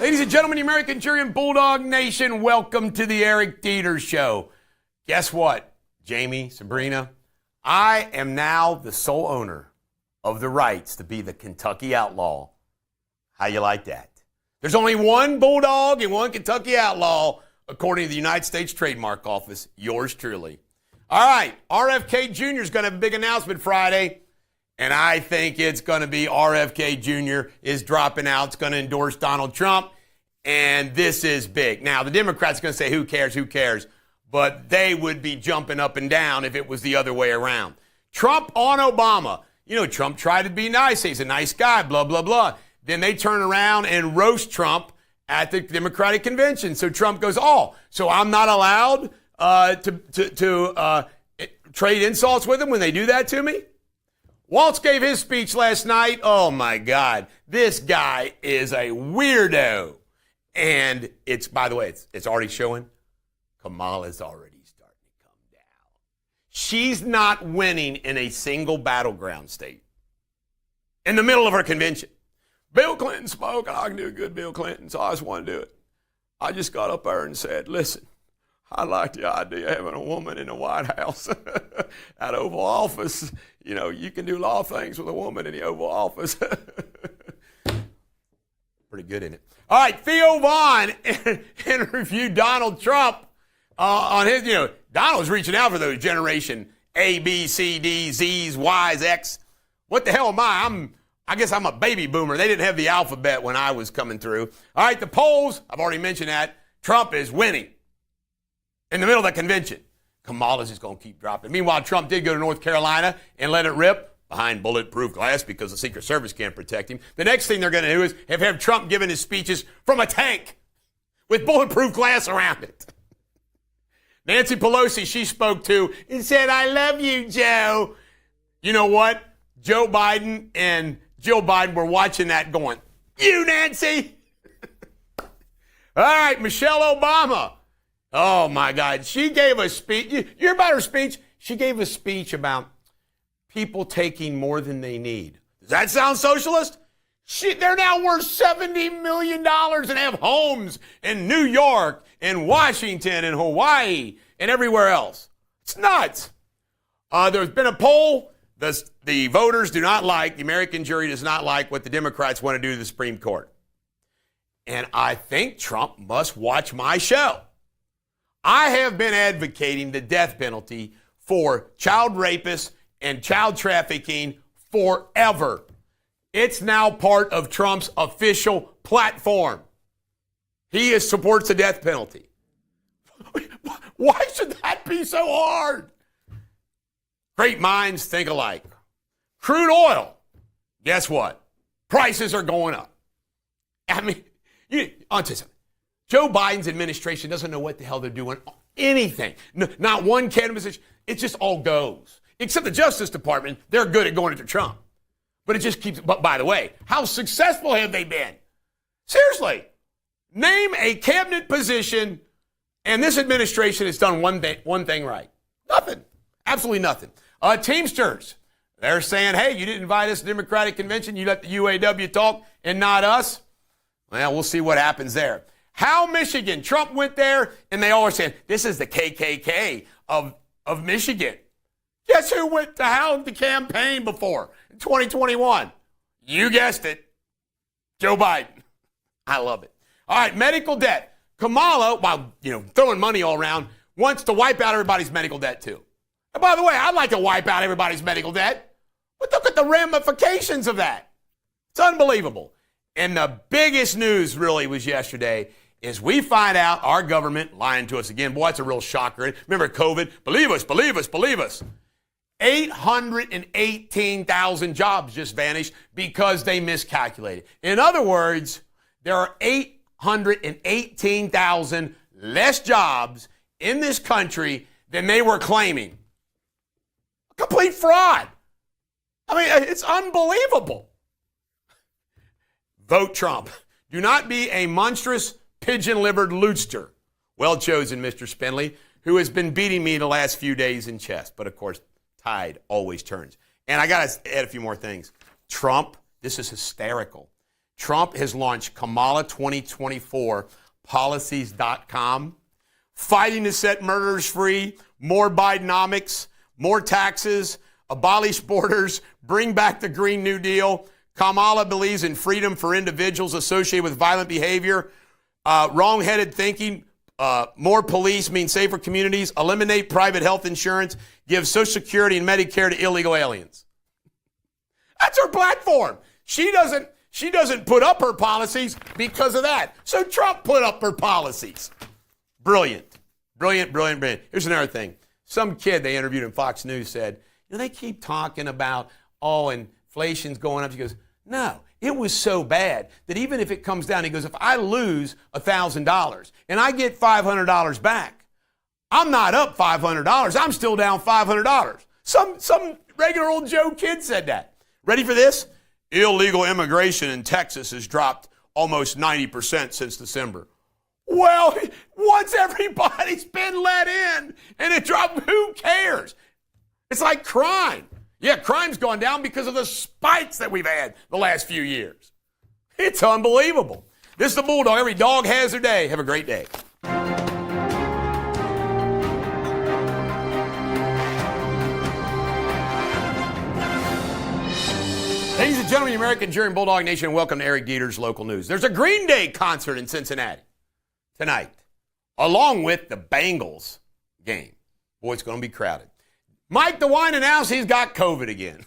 Ladies and gentlemen, the American Jury and Bulldog Nation, welcome to the Eric Deters Show. Guess what, Jamie, Sabrina? I am now the sole owner of the rights to be the Kentucky Outlaw. How you like that? There's only one Bulldog and one Kentucky Outlaw, according to the United States Trademark Office. Yours truly. All right, RFK Jr. is going to have a big announcement Friday, and I think it's going to be RFK Jr. is dropping out. It's going to endorse Donald Trump, and this is big. Now, the Democrats are going to say, who cares? But they would be jumping up and down if it was the other way around. Trump on Obama. You know, Trump tried to be nice. He's a nice guy, blah, blah, blah. Then they turn around and roast Trump at the Democratic convention. So Trump goes, so I'm not allowed to trade insults with him when they do that to me? Waltz gave his speech last night. Oh, my God. This guy is a weirdo. And by the way, it's already showing. Kamala's already starting to come down. She's not winning in a single battleground state. In the middle of her convention. Bill Clinton spoke, and I can do a good Bill Clinton, so I just want to do it. I just got up there and said, listen, I like the idea of having a woman in the White House, at Oval Office. You know, you can do a lot of things with a woman in the Oval Office. Pretty good in it. All right, Theo Vaughn interviewed Donald Trump on his, Donald's reaching out for those generation A, B, C, D, Z's, Y's, X. What the hell am I? I guess I'm a baby boomer. They didn't have the alphabet when I was coming through. All right, the polls, I've already mentioned that. Trump is winning in the middle of the convention. Kamala's just going to keep dropping. Meanwhile, Trump did go to North Carolina and let it rip behind bulletproof glass because the Secret Service can't protect him. The next thing they're going to do is have Trump giving his speeches from a tank with bulletproof glass around it. Nancy Pelosi, she spoke to and said, I love you, Joe. You know what? Joe Biden and Jill Biden were watching that going, you, Nancy. All right, Michelle Obama. Oh, my God. She gave a speech. You hear about her speech? She gave a speech about people taking more than they need. Does that sound socialist? They're now worth $70 million and have homes in New York and Washington and Hawaii and everywhere else. It's nuts. There's been a poll. The voters do not like, the American jury does not like what the Democrats want to do to the Supreme Court. And I think Trump must watch my show. I have been advocating the death penalty for child rapists and child trafficking forever. It's now part of Trump's official platform. He supports the death penalty. Why should that be so hard? Great minds think alike. Crude oil, guess what? Prices are going up. I mean, I'll tell you something. Joe Biden's administration doesn't know what the hell they're doing. Anything. No, not one cannabis. It just all goes. Except the Justice Department, they're good at going after Trump. But it just keeps, but by the way, how successful have they been? Seriously, name a cabinet position, and this administration has done one thing right. Nothing. Absolutely nothing. Teamsters, they're saying, hey, you didn't invite us to the Democratic Convention. You let the UAW talk and not us. Well, we'll see what happens there. How Michigan? Trump went there, and they always said, this is the KKK of Michigan. Guess who went to Howard the campaign before in 2021? You guessed it. Joe Biden. I love it. All right, medical debt. Kamala, while throwing money all around, wants to wipe out everybody's medical debt too. And by the way, I'd like to wipe out everybody's medical debt. But look at the ramifications of that. It's unbelievable. And the biggest news really was yesterday is we find out our government lying to us again. Boy, it's a real shocker. Remember COVID? Believe us, believe us, believe us. 818,000 jobs just vanished because they miscalculated. In other words, there are 818,000 less jobs in this country than they were claiming. Complete fraud. I mean, it's unbelievable. Vote Trump. Do not be a monstrous pigeon-livered lootster. Well chosen, Mr. Spindley, who has been beating me the last few days in chess. But, of course, tide always turns. And I got to add a few more things. Trump, this is hysterical. Trump has launched Kamala 2024 policies.com, fighting to set murderers free, more Bidenomics, more taxes, abolish borders, bring back the Green New Deal. Kamala believes in freedom for individuals associated with violent behavior, wrong-headed thinking, more police mean safer communities, eliminate private health insurance, give Social Security and Medicare to illegal aliens. That's her platform. She doesn't put up her policies because of that. So Trump put up her policies. Brilliant. Brilliant, brilliant, brilliant. Here's another thing. Some kid they interviewed in Fox News said, they keep talking about, inflation's going up. He goes, no, it was so bad that even if it comes down, he goes, if I lose $1,000 and I get $500 back, I'm not up $500. I'm still down $500. Some regular old Joe kid said that. Ready for this? Illegal immigration in Texas has dropped almost 90% since December. Well, once everybody's been let in and it dropped, who cares? It's like crime. Yeah, crime's gone down because of the spikes that we've had the last few years. It's unbelievable. This is the Bulldog. Every dog has their day. Have a great day. Ladies and gentlemen, the American Jury and Bulldog Nation, welcome to Eric Deters Local News. There's a Green Day concert in Cincinnati tonight, along with the Bengals game. Boy, it's going to be crowded. Mike DeWine announced he's got COVID again.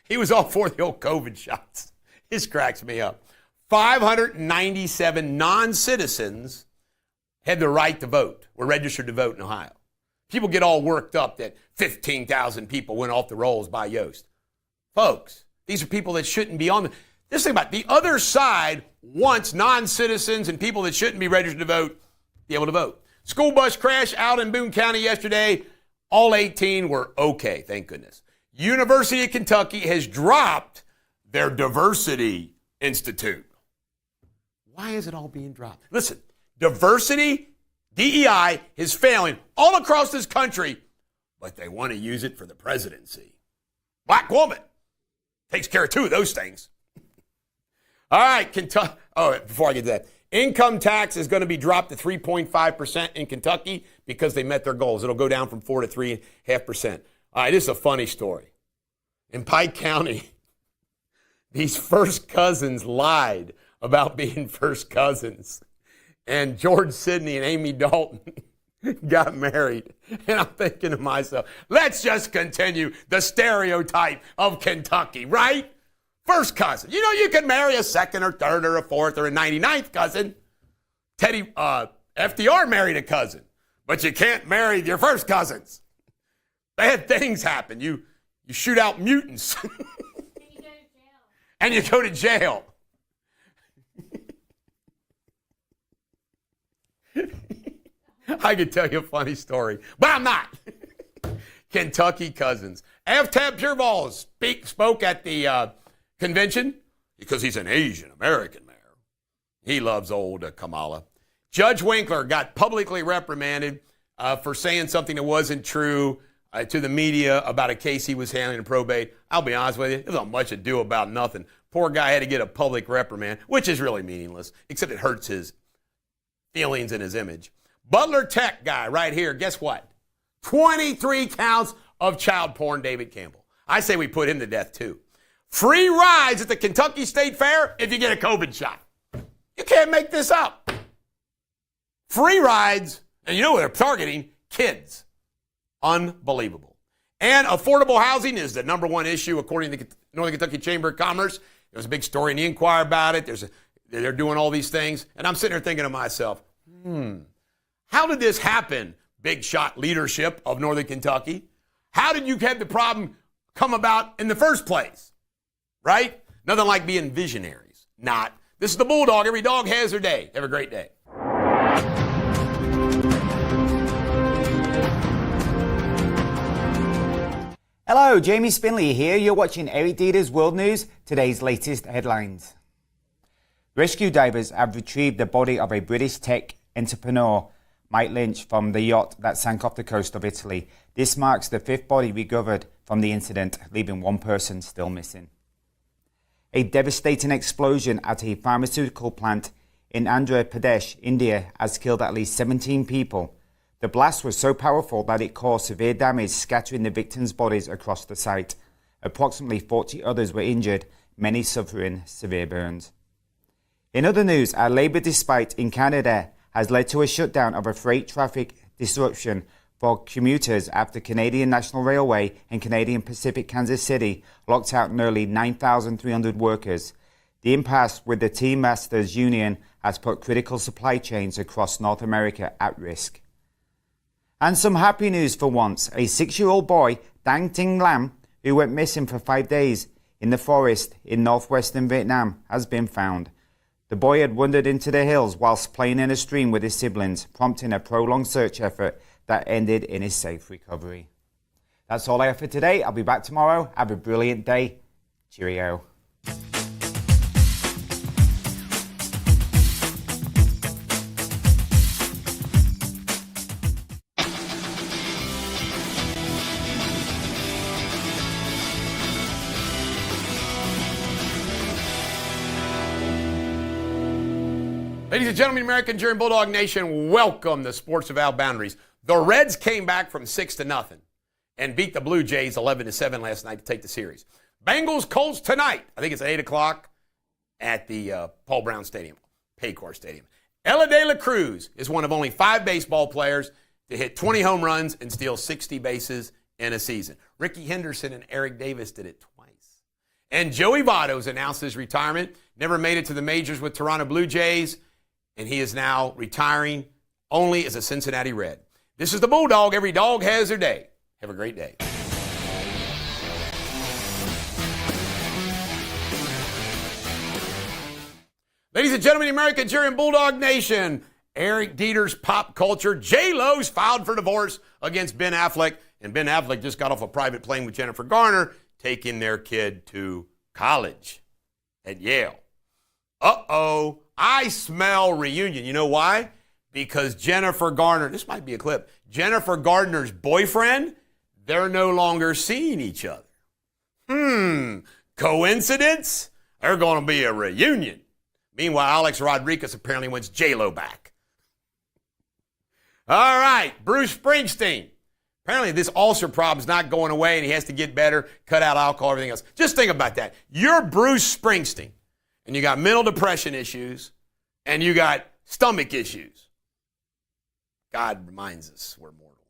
He was all for the old COVID shots. This cracks me up. 597 non-citizens had the right to vote, were registered to vote in Ohio. People get all worked up that 15,000 people went off the rolls by Yost. Folks, these are people that shouldn't be on the... This thing about it, the other side wants non-citizens and people that shouldn't be registered to vote be able to vote. School bus crash out in Boone County yesterday. All 18 were okay, thank goodness. University of Kentucky has dropped their Diversity Institute. Why is it all being dropped? Listen, diversity, DEI, is failing all across this country, but they want to use it for the presidency. Black woman takes care of two of those things. All right, Kentucky. Oh, before I get to that, income tax is going to be dropped to 3.5% in Kentucky because they met their goals. It'll go down from 4 to 3.5%. All right, this is a funny story. In Pike County, these first cousins lied about being first cousins. And George Sidney and Amy Dalton got married. And I'm thinking to myself, let's just continue the stereotype of Kentucky, right? First cousin. You can marry a second or third or a fourth or a 99th cousin. FDR married a cousin, but you can't marry your first cousins. Bad things happen. You shoot out mutants. And you go to jail. I could tell you a funny story, but I'm not. Kentucky cousins. Tab Pureballs spoke at the convention because he's an Asian American mayor. He loves old Kamala. Judge Winkler got publicly reprimanded for saying something that wasn't true to the media about a case he was handling in probate. I'll be honest with you, there's not much ado about nothing. Poor guy had to get a public reprimand, which is really meaningless, except it hurts his feelings and his image. Butler Tech guy right here, guess what? 23 counts of child porn, David Campbell. I say we put him to death too. Free rides at the Kentucky State Fair if you get a COVID shot. You can't make this up. Free rides, and you know what they're targeting? Kids. Unbelievable. And affordable housing is the number one issue according to the Northern Kentucky Chamber of Commerce. There was a big story in the Inquirer about it. They're doing all these things. And I'm sitting there thinking to myself, how did this happen, big shot leadership of Northern Kentucky? How did you have the problem come about in the first place? Right? Nothing like being visionaries. Not. This is the Bulldog. Every dog has their day. Have a great day. Hello, Jamie Spindley here. You're watching Eric Deters World News, today's latest headlines. Rescue divers have retrieved the body of a British tech entrepreneur, Mike Lynch, from the yacht that sank off the coast of Italy. This marks the fifth body recovered from the incident, leaving one person still missing. A devastating explosion at a pharmaceutical plant in Andhra Pradesh, India, has killed at least 17 people. The blast was so powerful that it caused severe damage, scattering the victims' bodies across the site. Approximately 40 others were injured, many suffering severe burns. In other news, a Labour despite in Canada has led to a shutdown of a freight traffic disruption for commuters after Canadian National Railway and Canadian Pacific Kansas City locked out nearly 9,300 workers. The impasse with the Teamsters Union has put critical supply chains across North America at risk. And some happy news for once. A 6-year-old boy, Dang Ting Lam, who went missing for 5 days in the forest in northwestern Vietnam, has been found. The boy had wandered into the hills whilst playing in a stream with his siblings, prompting a prolonged search effort that ended in his safe recovery. That's all I have for today. I'll be back tomorrow. Have a brilliant day. Cheerio. Ladies and gentlemen, American Jury and Bulldog Nation, welcome to Sports Without Boundaries. The Reds came back from 6-0 and beat the Blue Jays 11-7 last night to take the series. Bengals Colts tonight. I think it's at 8 o'clock at the Paul Brown Stadium, Paycor Stadium. Ella De La Cruz is one of only 5 baseball players to hit 20 home runs and steal 60 bases in a season. Ricky Henderson and Eric Davis did it twice. And Joey Votto's announced his retirement. Never made it to the majors with Toronto Blue Jays. And he is now retiring only as a Cincinnati Red. This is the Bulldog. Every dog has their day. Have a great day. Ladies and gentlemen, American Jury and Bulldog Nation, Eric Deters Pop Culture. J-Lo's filed for divorce against Ben Affleck. And Ben Affleck just got off a private plane with Jennifer Garner, taking their kid to college at Yale. Uh-oh. I smell reunion. You know why? Because Jennifer Garner, this might be a clip, Jennifer Gardner's boyfriend, they're no longer seeing each other. Coincidence? They're going to be a reunion. Meanwhile, Alex Rodriguez apparently wants J-Lo back. All right, Bruce Springsteen. Apparently this ulcer problem's not going away and he has to get better, cut out alcohol, everything else. Just think about that. You're Bruce Springsteen. And you got mental depression issues, and you got stomach issues. God reminds us we're mortal.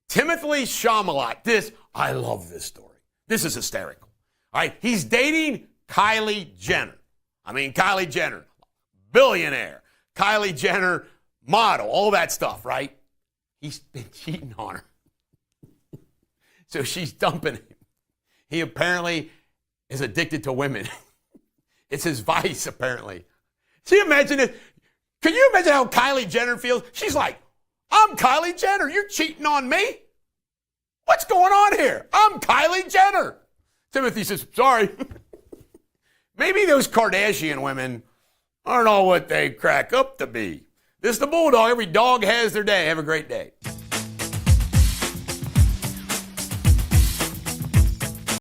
Timothy Chalamet, I love this story. This is hysterical. All right, he's dating Kylie Jenner. Kylie Jenner, billionaire. Kylie Jenner, model, all that stuff, right? He's been cheating on her. So she's dumping him. He apparently is addicted to women. It's his vice, apparently. See, imagine it. Can you imagine how Kylie Jenner feels? She's like, I'm Kylie Jenner. You're cheating on me? What's going on here? I'm Kylie Jenner. Timothy says, sorry. Maybe those Kardashian women aren't all what they crack up to be. This is the Bulldog. Every dog has their day. Have a great day.